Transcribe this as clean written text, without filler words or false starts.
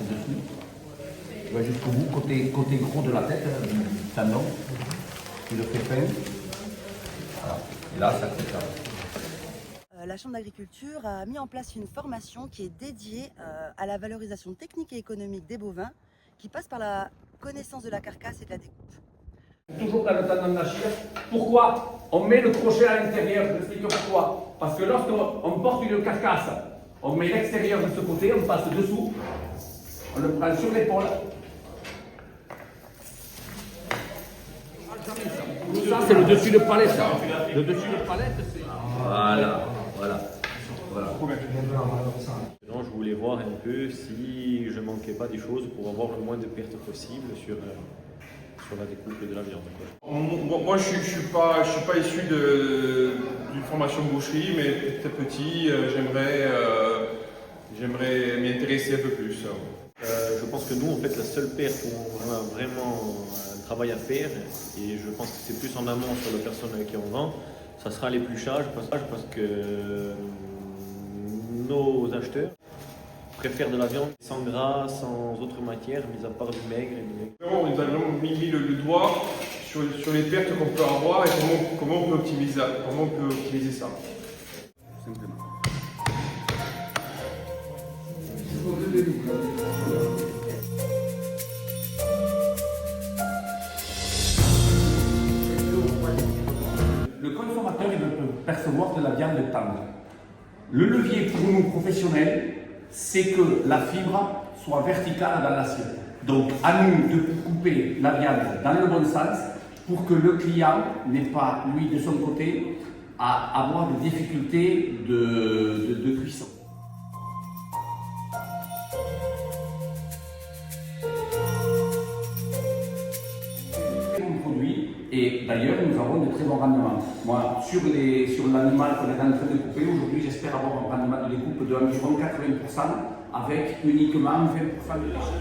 dessus. Tu vas jusqu'au bout, côté gros de la tête, du tendon. Tu le fais fin. Voilà. Et là, ça fait ça. La Chambre d'agriculture a mis en place une formation qui est dédiée à la valorisation technique et économique des bovins, qui passe par la connaissance de la carcasse et de la découpe. Toujours dans le tendon d'Achille. Pourquoi on met le crochet à l'intérieur? Je vous explique pourquoi. Parce que lorsqu'on porte une carcasse, on met l'extérieur de ce côté, on passe dessous, on le prend sur l'épaule. Ça, c'est le dessus de palette. Le dessus de palette, c'est... Voilà. Non, je voulais voir un peu si je manquais pas des choses pour avoir le moins de pertes possible sur la découpe de la viande. Moi, je suis pas issu d'une formation de boucherie, mais peut-être petit, j'aimerais m'y intéresser un peu plus. Je pense que nous, en fait, la seule perte où on a vraiment un travail à faire, et je pense que c'est plus en amont sur la personne avec qui on vend, ça sera l'épluchage, parce que nos acheteurs préfèrent de la viande sans gras, sans autre matière, mis à part du maigre et du maigre. On nous a vraiment mis le doigt sur les pertes qu'on peut avoir et comment on peut optimiser ça. Simplement. Le consommateur, il peut percevoir de la viande tendre. Le levier pour nous professionnels, c'est que la fibre soit verticale dans l'assiette. Donc, à nous de couper la viande dans le bon sens pour que le client n'ait pas, lui, de son côté, à avoir des difficultés de cuisson. Et d'ailleurs, nous avons de très bons rendements. Moi, sur l'animal qu'on est en train de couper, aujourd'hui, j'espère avoir un rendement de découpe de environ 80% avec uniquement 20% de déchets.